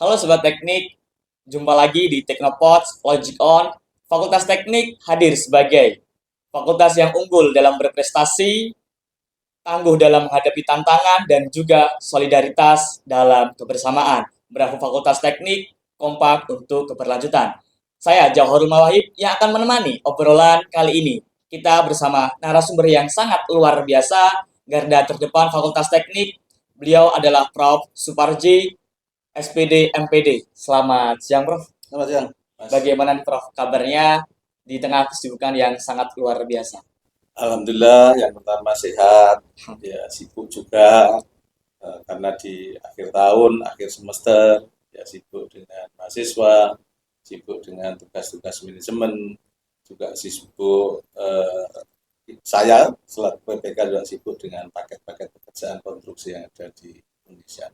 Halo Sobat Teknik, jumpa lagi di Teknopods Logic On. Fakultas Teknik hadir sebagai fakultas yang unggul dalam berprestasi, tangguh dalam menghadapi tantangan, dan juga solidaritas dalam kebersamaan. Bravo Fakultas Teknik, kompak untuk keberlanjutan. Saya Jauharul Mawahib yang akan menemani obrolan kali ini. Kita bersama narasumber yang sangat luar biasa, garda terdepan Fakultas Teknik. Beliau adalah Prof. Suparji, SPD MPD. Selamat siang, Prof. Selamat siang, Mas. Bagaimana nih, Prof, kabarnya di tengah kesibukan yang sangat luar biasa? Alhamdulillah, yang pertama sehat, ya sibuk juga karena di akhir tahun, akhir semester, ya sibuk dengan mahasiswa, sibuk dengan tugas-tugas manajemen, juga sibuk saya selaku PPK juga sibuk dengan paket-paket pekerjaan konstruksi yang ada di Indonesia.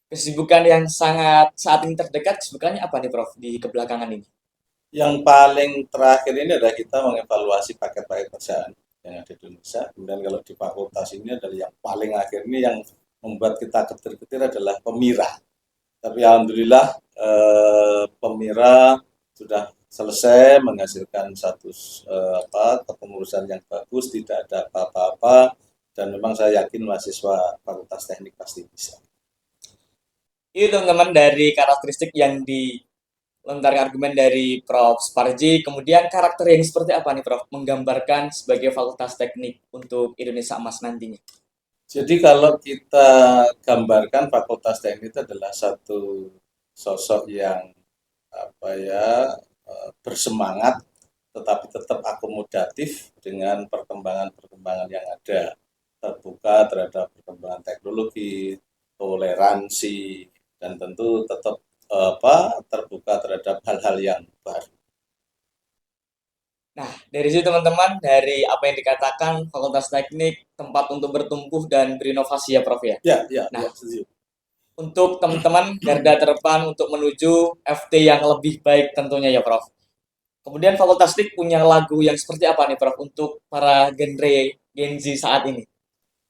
Kesibukan yang sangat saat ini terdekat, kesibukannya apa nih, Prof, di kebelakangan ini? Yang paling terakhir ini adalah kita mengevaluasi paket-paket pekerjaan yang ada di Indonesia. Kemudian kalau di fakultas ini adalah yang paling akhir ini yang membuat kita ketir-ketir adalah Pemira. Tapi alhamdulillah Pemira sudah selesai menghasilkan satu kepengurusan yang bagus, tidak ada apa-apa, dan memang saya yakin mahasiswa Fakultas Teknik pasti bisa. Itu teman-teman dari karakteristik yang dilontarkan argumen dari Prof. Sparji. Kemudian karakter yang seperti apa nih, Prof, menggambarkan sebagai Fakultas Teknik untuk Indonesia Emas nantinya? Jadi kalau kita gambarkan Fakultas Teknik itu adalah satu sosok yang bersemangat tetapi tetap akomodatif dengan perkembangan-perkembangan yang ada, terbuka terhadap perkembangan teknologi, toleransi, dan tentu tetap terbuka terhadap hal-hal yang baru. Nah, dari situ teman-teman, dari apa yang dikatakan Fakultas Teknik tempat untuk bertumbuh dan berinovasi ya, Prof ya. Nah, Ya, setuju. untuk teman-teman garda terdepan untuk menuju FT yang lebih baik tentunya ya, Prof. Kemudian Fakultas Teknik punya lagu yang seperti apa nih, Prof, untuk para genre Gen Z saat ini?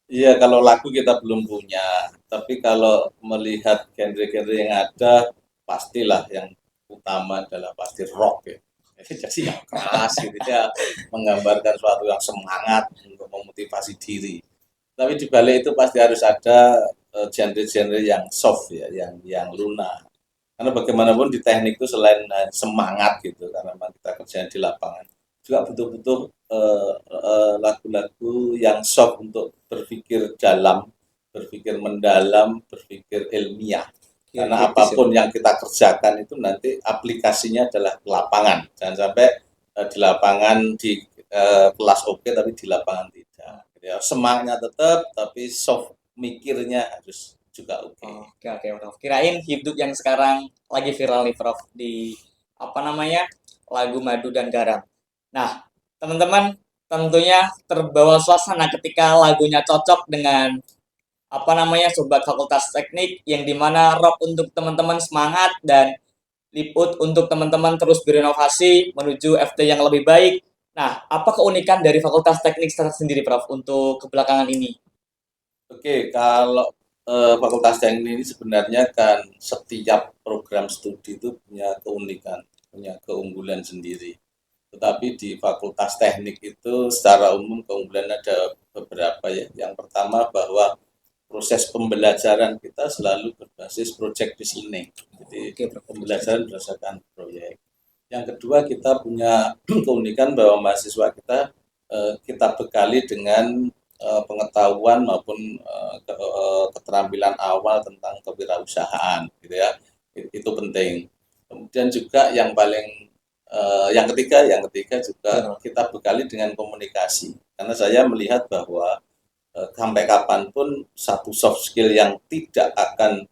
Iya, kalau lagu kita belum punya, tapi kalau melihat genre-genre yang ada, pastilah yang utama adalah pasti rock ya. Jadi yang keras gitu ya, menggambarkan suatu yang semangat untuk memotivasi diri. Tapi di balik itu pasti harus ada genre-genre yang soft ya, yang lunak. Karena bagaimanapun di teknik itu selain semangat gitu, karena memang kita kerja di lapangan, juga butuh-butuh lagu-lagu yang soft untuk berpikir dalam, berpikir mendalam, berpikir ilmiah. Karena apapun yang kita kerjakan itu nanti aplikasinya adalah lapangan. Jangan sampai di lapangan di kelas oke tapi di lapangan tidak. Ya, semangatnya tetap tapi soft mikirnya harus juga oke. Oke, Prof. Kirain hidup yang sekarang lagi viral nih, Prof, di apa namanya, lagu Madu dan Garam. Nah, teman-teman tentunya terbawa suasana ketika lagunya cocok dengan apa namanya, sobat Fakultas Teknik, yang dimana rock untuk teman-teman semangat dan liput untuk teman-teman terus berinovasi menuju FT yang lebih baik. Nah, apa keunikan dari Fakultas Teknik sendiri, Prof, untuk kebelakangan ini? Oke, kalau Fakultas Teknik ini sebenarnya kan setiap program studi itu punya keunikan, punya keunggulan sendiri. Tetapi di Fakultas Teknik itu secara umum keunggulan ada beberapa ya. Yang pertama bahwa proses pembelajaran kita selalu berbasis project based learning. Jadi pembelajaran berdasarkan proyek. Yang kedua kita punya keunikan bahwa mahasiswa kita bekali dengan pengetahuan maupun keterampilan awal tentang kewirausahaan gitu ya. Itu penting. Kemudian juga yang ketiga juga kita bekali dengan komunikasi. Karena saya melihat bahwa sampai kapanpun satu soft skill yang tidak akan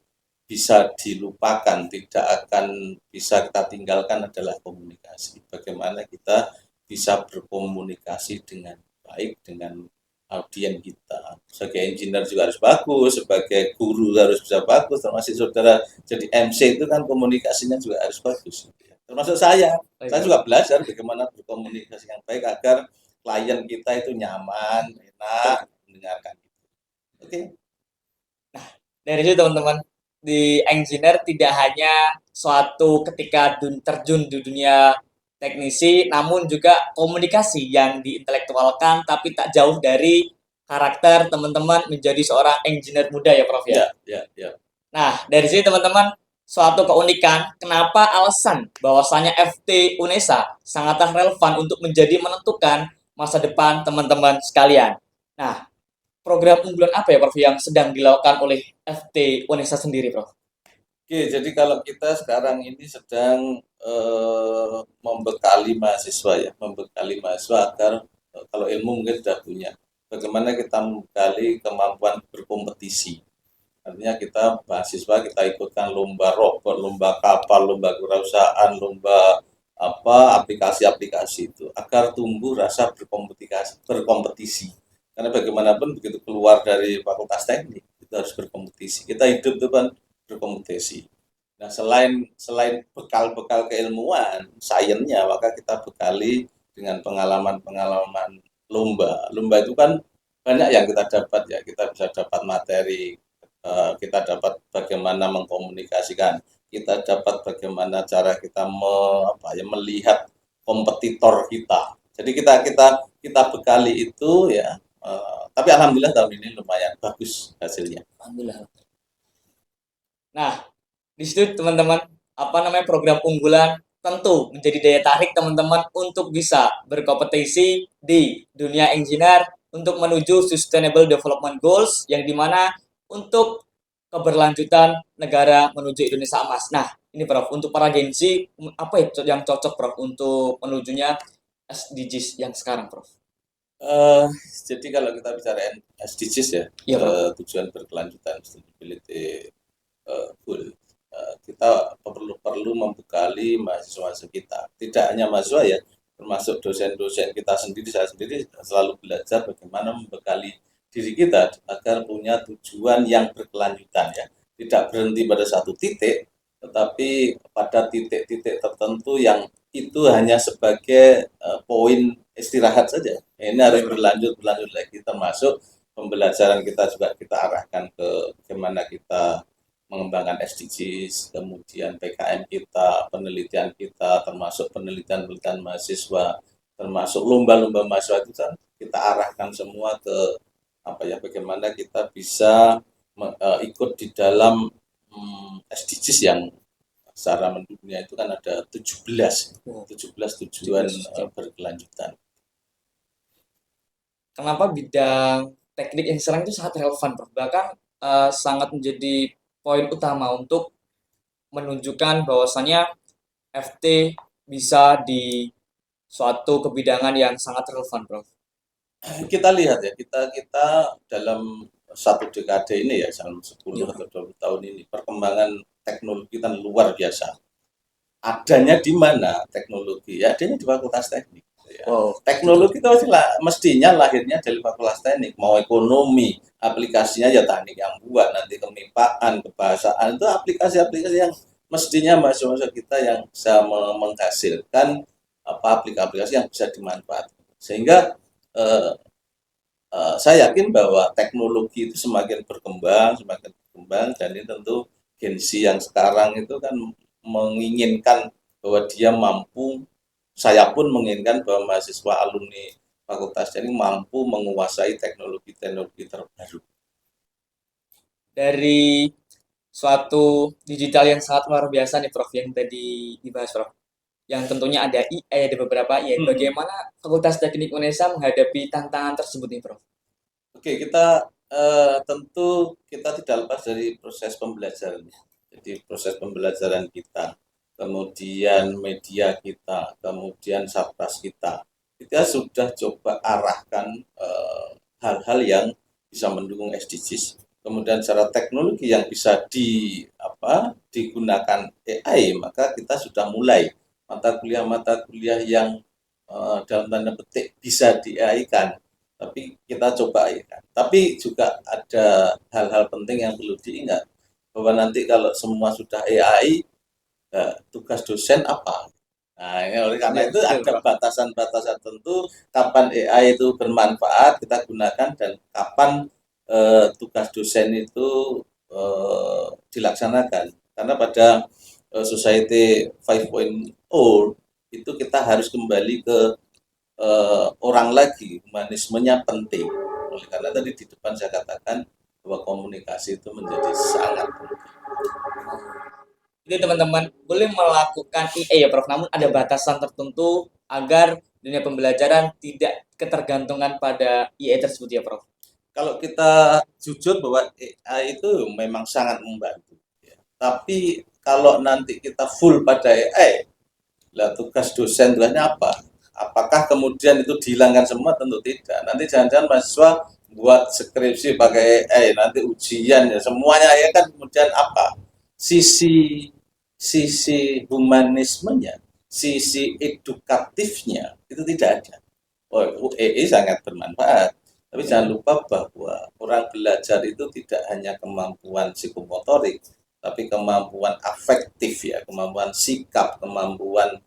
bisa dilupakan, tidak akan bisa kita tinggalkan adalah komunikasi. Bagaimana kita bisa berkomunikasi dengan baik dengan audien kita. Sebagai engineer juga harus bagus, sebagai guru harus bisa bagus, termasuk saudara jadi MC itu kan komunikasinya juga harus bagus. Termasuk saya juga belajar bagaimana berkomunikasi yang baik agar klien kita itu nyaman, enak mendengarkan. Oke. Nah, dari situ teman-teman, di engineer tidak hanya suatu ketika terjun di dunia teknisi, namun juga komunikasi yang diintelektualkan, tapi tak jauh dari karakter teman-teman menjadi seorang engineer muda ya, Prof ya. Ya, ya, ya. Nah, dari sini teman-teman, suatu keunikan kenapa alasan bahwasanya FT UNESA sangatlah relevan untuk menjadi menentukan masa depan teman-teman sekalian. Nah, program unggulan apa ya, Prof, yang sedang dilakukan oleh FT UNESA sendiri, Prof? Oke, jadi kalau kita sekarang ini sedang membekali mahasiswa ya, membekali mahasiswa agar kalau ilmu mungkin sudah punya. Bagaimana kita membekali kemampuan berkompetisi. Artinya kita mahasiswa kita ikutkan lomba robot, lomba kapal, lomba kewirausahaan, lomba apa aplikasi-aplikasi itu agar tumbuh rasa berkompetisi. Karena bagaimanapun begitu keluar dari fakultas teknik itu harus berkompetisi. Kita hidup itu kan berkompetisi. Nah, selain selain bekal-bekal keilmuan, sainsnya, maka kita bekali dengan pengalaman-pengalaman lomba. Lomba itu kan banyak yang kita dapat ya. Kita bisa dapat materi, kita dapat bagaimana mengkomunikasikan, kita dapat bagaimana cara kita melihat kompetitor kita. Jadi kita bekali itu ya. Tapi alhamdulillah tahun ini lumayan bagus hasilnya. Alhamdulillah. Nah, di situ teman-teman, apa namanya program unggulan tentu menjadi daya tarik teman-teman untuk bisa berkompetisi di dunia engineer untuk menuju Sustainable Development Goals yang dimana untuk keberlanjutan negara menuju Indonesia emas. Nah, ini Prof, untuk para Gen-Z, apa yang cocok Prof untuk menujunya SDGs yang sekarang, Prof? Eh, jadi kalau kita bicara SDGs ya, Iya, Prof. tujuan berkelanjutan sustainability goal, kita perlu membekali mahasiswa kita. Tidak hanya mahasiswa ya, termasuk dosen-dosen kita sendiri, saya sendiri selalu belajar bagaimana membekali diri kita agar punya tujuan yang berkelanjutan ya. Tidak berhenti pada satu titik, tetapi pada titik-titik tertentu yang itu hanya sebagai poin istirahat saja. Ini harus berlanjut lagi, termasuk pembelajaran kita juga kita arahkan ke bagaimana kita mengembangkan SDGs, kemudian PKM kita, penelitian kita, termasuk penelitian-penelitian mahasiswa, termasuk lomba-lomba mahasiswa itu kan kita arahkan semua ke apa ya, bagaimana kita bisa ikut di dalam SDGs yang secara mendunia itu kan ada 17 tujuan berkelanjutan. Kenapa bidang teknik yang sekarang itu sangat relevan, Prof? Bahkan sangat menjadi poin utama untuk menunjukkan bahwasannya FT bisa di suatu kebidangan yang sangat relevan, Prof. Kita lihat ya, kita dalam satu dekade ini ya, dalam 10 Iya, atau 20 tahun ini, perkembangan teknologi kan luar biasa. Adanya di mana teknologi? Ya, adanya di fakultas teknik. Ya. wow, Teknologi itu mestinya lahirnya dari fakultas teknik. Mau ekonomi, aplikasinya ya teknik yang buat, nanti kemipaan, kebahasaan, itu aplikasi-aplikasi yang mestinya mahasiswa kita yang bisa menghasilkan apa aplikasi yang bisa dimanfaatkan. Sehingga eh, saya yakin bahwa teknologi itu semakin berkembang, dan ini tentu Gen Z yang sekarang itu kan menginginkan bahwa dia mampu, saya pun menginginkan bahwa mahasiswa alumni fakultas ini mampu menguasai teknologi-teknologi terbaru. dari suatu digital yang sangat luar biasa nih, Prof, yang tadi dibahas, Prof. Yang tentunya ada IA, ada beberapa IA. Bagaimana Fakultas Teknik Indonesia menghadapi tantangan tersebut nih, Prof? Oke, kita tentu kita tidak lepas dari proses pembelajaran. Jadi proses pembelajaran kita, kemudian media kita, kemudian satgas kita sudah coba arahkan hal-hal yang bisa mendukung SDGs. Kemudian secara teknologi yang bisa digunakan AI, maka kita sudah mulai mata kuliah yang dalam tanda petik bisa di-AI-kan, tapi kita coba ya. Tapi juga ada hal-hal penting yang perlu diingat, bahwa nanti kalau semua sudah AI, tugas dosen apa? Nah, ini oleh karena itu ada batasan-batasan tentu kapan AI itu bermanfaat kita gunakan dan kapan tugas dosen itu dilaksanakan. Karena pada Society 5.0 itu kita harus kembali ke orang lagi, humanismenya penting. Oleh karena tadi di depan saya katakan bahwa komunikasi itu menjadi sangat penting. Jadi teman-teman boleh melakukan IA ya Prof, namun ada batasan tertentu agar dunia pembelajaran tidak ketergantungan pada IA tersebut ya Prof. Kalau kita jujur bahwa AI itu memang sangat membantu, ya. Tapi kalau nanti kita full pada AI, lah tugas dosen tugasnya apa? Apakah kemudian itu dihilangkan semua? Tentu tidak. Nanti jangan-jangan mahasiswa buat skripsi pakai AI, nanti ujian ya semuanya ya kan, kemudian apa? Sisi sisi humanismenya, sisi edukatifnya itu tidak ada. Oh, AI sangat bermanfaat, tapi jangan lupa bahwa orang belajar itu tidak hanya kemampuan psikomotorik, tapi kemampuan afektif ya, kemampuan sikap, kemampuan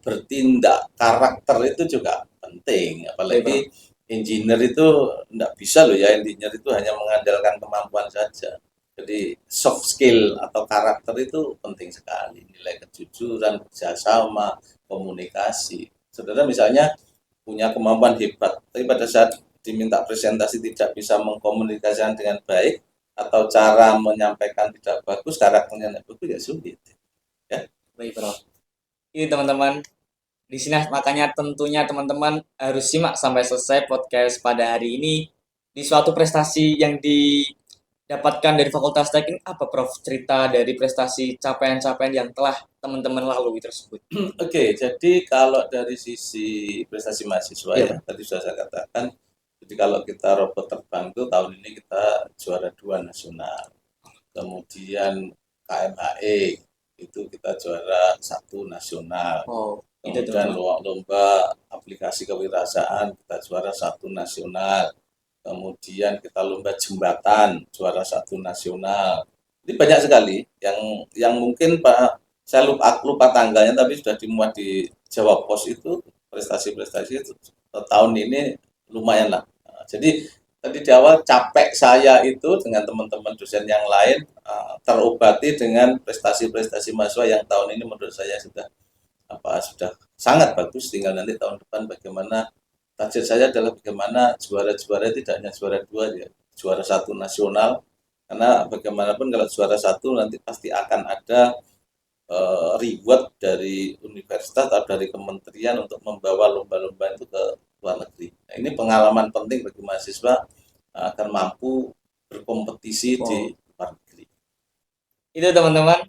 bertindak, karakter itu juga penting. Apalagi engineer itu tidak bisa loh ya, engineer itu hanya mengandalkan kemampuan saja. Jadi soft skill atau karakter itu penting sekali. Nilai kejujuran, kerjasama, komunikasi. Saudara misalnya punya kemampuan hebat, tapi pada saat diminta presentasi tidak bisa mengkomunikasikan dengan baik, atau cara menyampaikan tidak bagus, karakternya tidak bagus, ya sulit. Ya. Baik Prof. Ini teman-teman, di sini makanya tentunya teman-teman harus simak sampai selesai podcast pada hari ini. Di suatu prestasi yang didapatkan dari Fakultas Teknik, apa Prof cerita dari prestasi capaian-capaian yang telah teman-teman lalui tersebut? Oke, jadi kalau dari sisi prestasi mahasiswa Iya, ya, Prof. tadi sudah saya katakan, jadi kalau kita robot terbang itu tahun ini kita juara 2 nasional. Kemudian KMHE itu kita juara 1 nasional. Oh, itu Kemudian teman-teman. lomba aplikasi kewirausahaan kita juara 1 nasional. Kemudian kita lomba jembatan juara 1 nasional. Jadi banyak sekali yang mungkin Pak saya lupa tanggalnya, tapi sudah dimuat di Jawa Pos itu prestasi-prestasi itu tahun ini lumayan lah. Jadi tadi di awal capek saya itu dengan teman-teman dosen yang lain terobati dengan prestasi-prestasi mahasiswa yang tahun ini menurut saya sudah sangat bagus. Tinggal nanti tahun depan bagaimana. Target saya adalah bagaimana juara-juara tidak hanya juara 2 ya, juara 1 nasional. Karena bagaimanapun kalau juara 1 nanti pasti akan ada reward dari universitas atau dari kementerian untuk membawa lomba-lomba itu ke luar negeri. Nah, ini pengalaman penting bagi mahasiswa akan mampu berkompetisi di luar negeri. Itu teman-teman,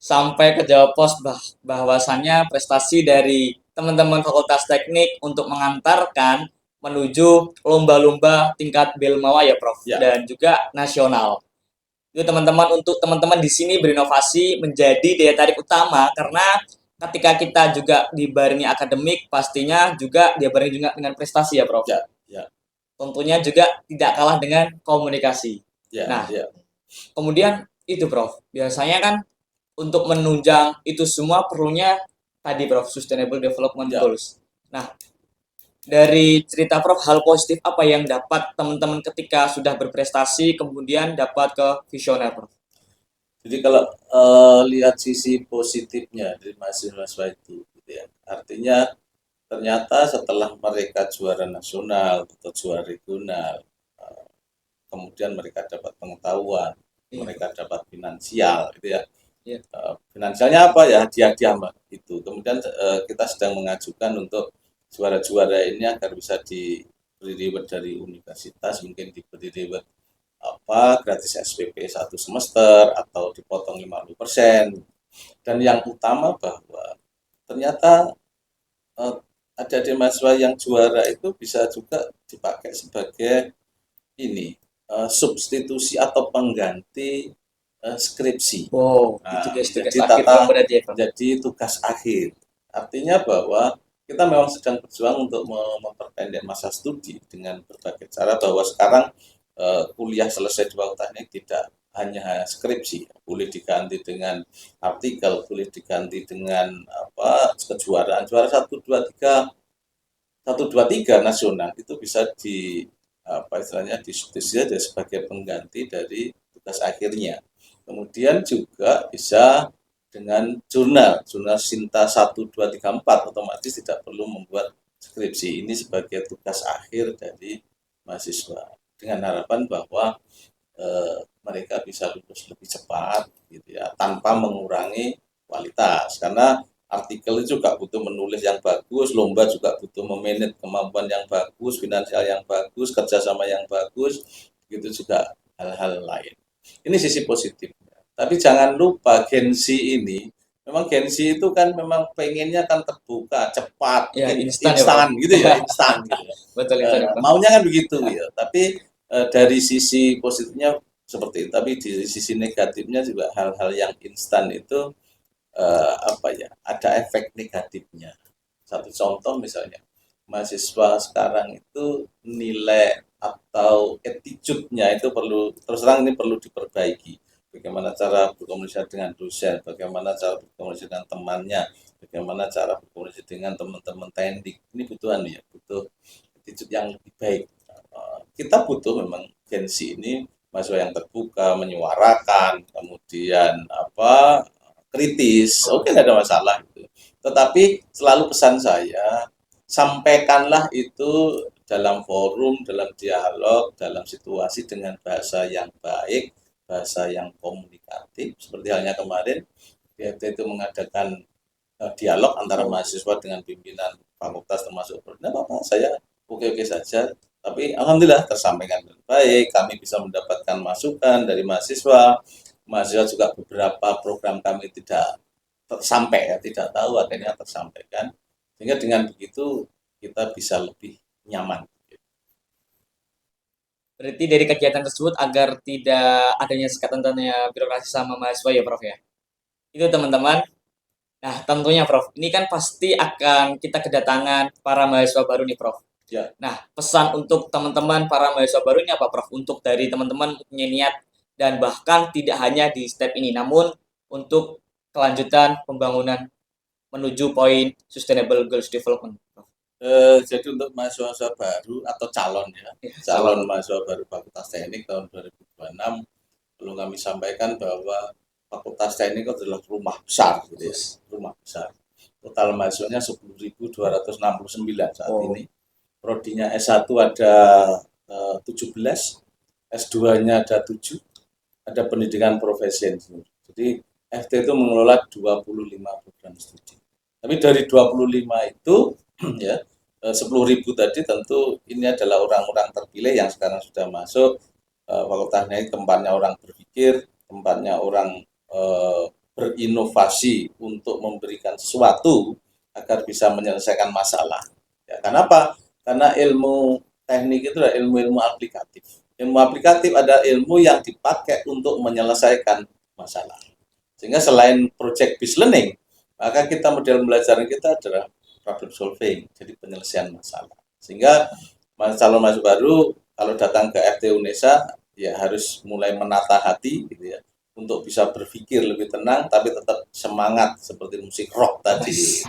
sampai ke Jawa Pos bahwasannya prestasi dari teman-teman Fakultas Teknik untuk mengantarkan menuju lomba-lomba tingkat Belmawa ya Prof, Ya. dan juga nasional. Itu teman-teman, untuk teman-teman di sini berinovasi menjadi daya tarik utama, karena ketika kita juga dibarengi akademik, pastinya juga dibarengi juga dengan prestasi ya Prof. Ya, ya. Tentunya juga tidak kalah dengan komunikasi. Ya, Nah, ya. kemudian itu Prof, biasanya kan untuk menunjang itu semua perlunya tadi Prof, Sustainable Development Ya. Goals. Nah, dari cerita Prof, hal positif apa yang dapat teman-teman ketika sudah berprestasi kemudian dapat ke visioner Prof? Jadi kalau lihat sisi positifnya dari mahasiswa itu, gitu ya. Artinya ternyata setelah mereka juara nasional atau juara regional, kemudian mereka dapat pengetahuan, mereka dapat finansial, gitu ya. Iya. Finansialnya apa ya, hadiah-hadiah itu. Kemudian kita sedang mengajukan untuk juara-juara ini agar bisa diberi reward dari universitas, mungkin diberi reward gratis SPP 1 semester atau dipotong 50%. Dan yang utama bahwa ternyata ada di mahasiswa yang juara itu bisa juga dipakai sebagai ini substitusi atau pengganti skripsi. Wow, itu guys, tugas akhir berarti ya Prof? Jadi tugas akhir. Artinya bahwa kita memang sedang berjuang untuk memperpendek masa studi dengan berbagai cara, bahwa sekarang kuliah selesai di Fakultas Teknik tidak hanya skripsi, boleh diganti dengan artikel, boleh diganti dengan kejuaraan juara 1 2 3 nasional itu bisa apa istilahnya diskusi aja sebagai pengganti dari tugas akhirnya. Kemudian juga bisa dengan jurnal Sinta 1, 2, 3, 4, otomatis tidak perlu membuat skripsi ini sebagai tugas akhir dari mahasiswa. Dengan harapan bahwa mereka bisa lulus lebih cepat gitu ya, tanpa mengurangi kualitas. Karena artikel itu juga butuh menulis yang bagus, lomba juga butuh memanage kemampuan yang bagus, finansial yang bagus, kerjasama yang bagus, gitu juga hal-hal lain. Ini sisi positifnya. Tapi jangan lupa Gensi ini, memang Gensi itu kan memang pengennya kan terbuka, cepat, Ya, instan ya, instan Prof. gitu ya, instan gitu ya. Betul itu, Prof. Maunya kan begitu ya. Tapi dari sisi positifnya seperti itu. Tapi di sisi negatifnya juga hal-hal yang instan itu apa ya, ada efek negatifnya. Satu contoh misalnya, mahasiswa sekarang itu nilai atau attitude-nya itu perlu, terus terang ini perlu diperbaiki. Bagaimana cara berkomunikasi dengan dosen, bagaimana cara berkomunikasi dengan temannya, bagaimana cara berkomunikasi dengan teman-teman teknik. Ini butuhan ya, butuh attitude yang lebih baik. Kita butuh memang Gensi ini mahasiswa yang terbuka, menyuarakan, kemudian apa, kritis, oke nggak ada masalah gitu. Tetapi selalu pesan saya, sampaikanlah itu dalam forum, dalam dialog, dalam situasi dengan bahasa yang baik, bahasa yang komunikatif. Seperti halnya kemarin, BFT itu mengadakan dialog antara mahasiswa dengan pimpinan fakultas termasuk tidak apa-apa, saya oke-oke saja. Tapi alhamdulillah tersampaikan dengan baik, kami bisa mendapatkan masukan dari mahasiswa. Mahasiswa juga beberapa program kami tidak tersampai ya, tidak tahu akhirnya tersampaikan. Sehingga dengan begitu kita bisa lebih nyaman. Berarti dari kegiatan tersebut agar tidak adanya sekat-sekatnya birokrasi sama mahasiswa ya, Prof ya. Itu teman-teman. Nah, tentunya Prof, ini kan pasti akan kita kedatangan para mahasiswa baru nih, Prof. Ya. Nah, pesan untuk teman-teman para mahasiswa baru ini apa, Prof? Untuk dari teman-teman punya niat dan bahkan tidak hanya di step ini, namun untuk kelanjutan pembangunan menuju poin Sustainable Goals Development, Prof. Jadi untuk mahasiswa baru atau calon ya, Ya, calon mahasiswa baru Fakultas Teknik tahun 2026, perlu kami sampaikan bahwa Fakultas Teknik adalah rumah besar, gitu ya, rumah besar. Total mahasiswanya 10.269 saat ini. Prodinya S1 ada 17, S2-nya ada 7, ada pendidikan profesi. Jadi FT itu mengelola 25 program studi. Tapi dari 25 itu ya 10.000 tadi tentu ini adalah orang-orang terpilih yang sekarang sudah masuk fakultasnya. Ini tempatnya orang berpikir, tempatnya orang berinovasi untuk memberikan sesuatu agar bisa menyelesaikan masalah. Ya, kenapa? Karena ilmu teknik itu adalah ilmu-ilmu aplikatif. Ilmu aplikatif adalah ilmu yang dipakai untuk menyelesaikan masalah. Sehingga selain project based learning, maka kita model pembelajaran kita adalah problem solving, jadi penyelesaian masalah. Sehingga calon mahasiswa baru kalau datang ke FT UNESA ya harus mulai menata hati gitu ya, untuk bisa berpikir lebih tenang tapi tetap semangat seperti musik rock tadi.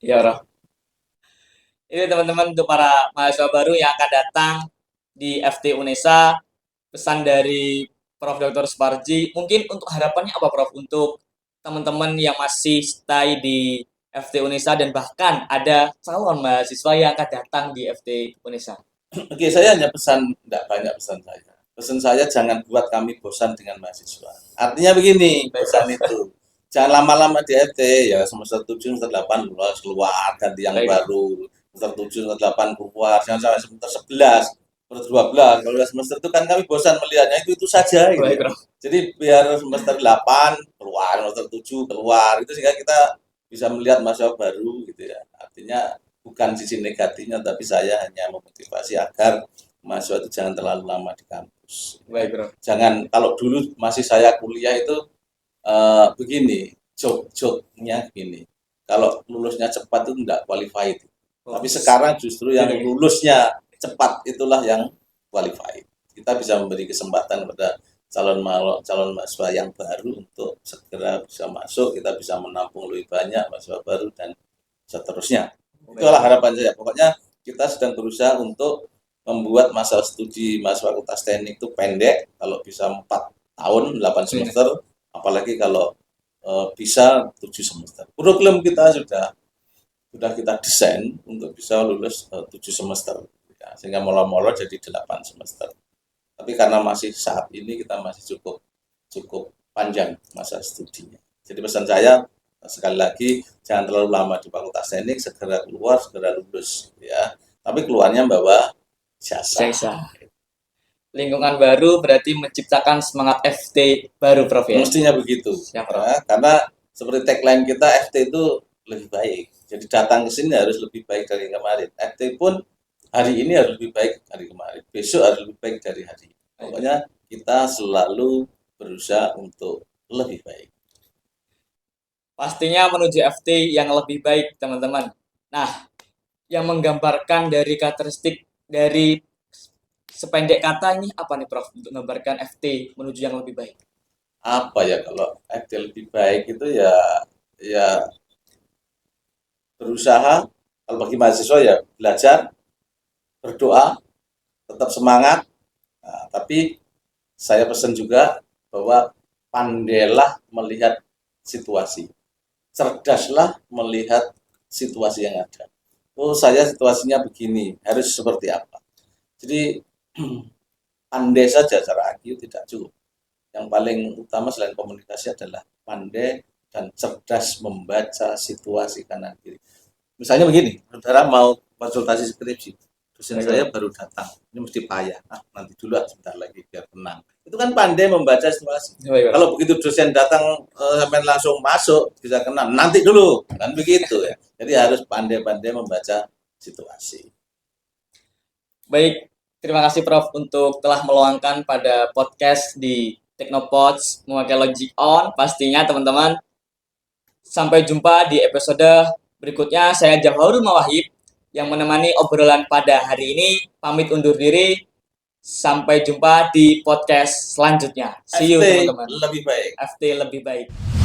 Ya, Prof. Ini teman-teman untuk para mahasiswa baru yang akan datang di FT UNESA, pesan dari Prof. Dr. Suparji, mungkin untuk harapannya apa, Prof? Untuk teman-teman yang masih stay di FT UNESA dan bahkan ada calon mahasiswa yang akan datang di FT UNESA. Oke, saya hanya pesan, tidak banyak pesan saya. Pesan saya jangan buat kami bosan dengan mahasiswa. Artinya begini, pesan itu. Jangan lama-lama di FT, ya semester 7, semester 8 keluar, ganti yang baru. Semester 7, semester 8 keluar, jangan sampai semester 11, semester 12. Kalau semester itu kan kami bosan melihatnya itu saja. Gitu. Jadi biar semester 8 keluar, semester 7 keluar, itu sehingga kita bisa melihat mahasiswa baru gitu ya. Artinya bukan sisi negatifnya, tapi saya hanya memotivasi agar mahasiswa itu jangan terlalu lama di kampus. Baik, Bro. Jangan, kalau dulu masih saya kuliah itu begini, joke-joke-nya begini. Kalau lulusnya cepat itu enggak qualified. Tapi sekarang justru yang lulusnya cepat itulah yang qualified. Kita bisa memberi kesempatan kepada calon mahasiswa yang baru untuk segera bisa masuk, kita bisa menampung lebih banyak mahasiswa baru dan seterusnya. Itulah harapan saya. Pokoknya kita sedang berusaha untuk membuat masa studi Mas Fakultas Teknik itu pendek, kalau bisa 4 tahun, 8 semester, apalagi kalau bisa 7 semester. Kurikulum kita sudah kita desain untuk bisa lulus 7 semester, ya, sehingga molo-molo jadi 8 semester. Tapi karena masih saat ini kita masih cukup panjang masa studinya. Jadi pesan saya sekali lagi jangan terlalu lama di Fakultas Teknik, segera keluar, segera lulus, ya. Tapi keluarnya bawa jasa. Lingkungan baru berarti menciptakan semangat FT baru, Prof, ya? Mestinya begitu. Siap, Prof. Ya, karena seperti tagline kita, FT itu lebih baik. Jadi datang ke sini harus lebih baik dari kemarin. FT pun hari ini harus lebih baik dari kemarin. Besok harus lebih baik dari hari ini. Pokoknya kita selalu berusaha untuk lebih baik. Pastinya menuju FT yang lebih baik, teman-teman. Nah, yang menggambarkan dari karakteristik dari sependek kata ini apa nih, Prof, untuk menggambarkan FT menuju yang lebih baik? Apa ya, kalau FT lebih baik itu ya berusaha, kalau bagi mahasiswa ya belajar, berdoa, tetap semangat. Nah, tapi saya pesan juga bahwa pandailah melihat situasi, cerdaslah melihat situasi yang ada. Oh, saya situasinya begini, harus seperti apa? Jadi pandai saja cara IQ tidak cukup. Yang paling utama selain komunikasi adalah pandai dan cerdas membaca situasi kanan kiri. Misalnya begini, saudara mau konsultasi skripsi, dosen saya baru datang, ini mesti payah. Nanti dulu sebentar lagi biar tenang. Itu kan pandai membaca situasi. Kalau begitu dosen datang sampai langsung masuk bisa kena, nanti dulu, kan begitu ya. Jadi harus pandai-pandai membaca situasi. Baik, terima kasih Prof untuk telah meluangkan pada podcast di Teknopods memakai Logic On. Pastinya teman-teman, sampai jumpa di episode berikutnya. Saya Jamhaurul Mawahib yang menemani obrolan pada hari ini. Pamit undur diri. Sampai jumpa di podcast selanjutnya. See you, teman-teman. FT lebih baik. FT lebih baik.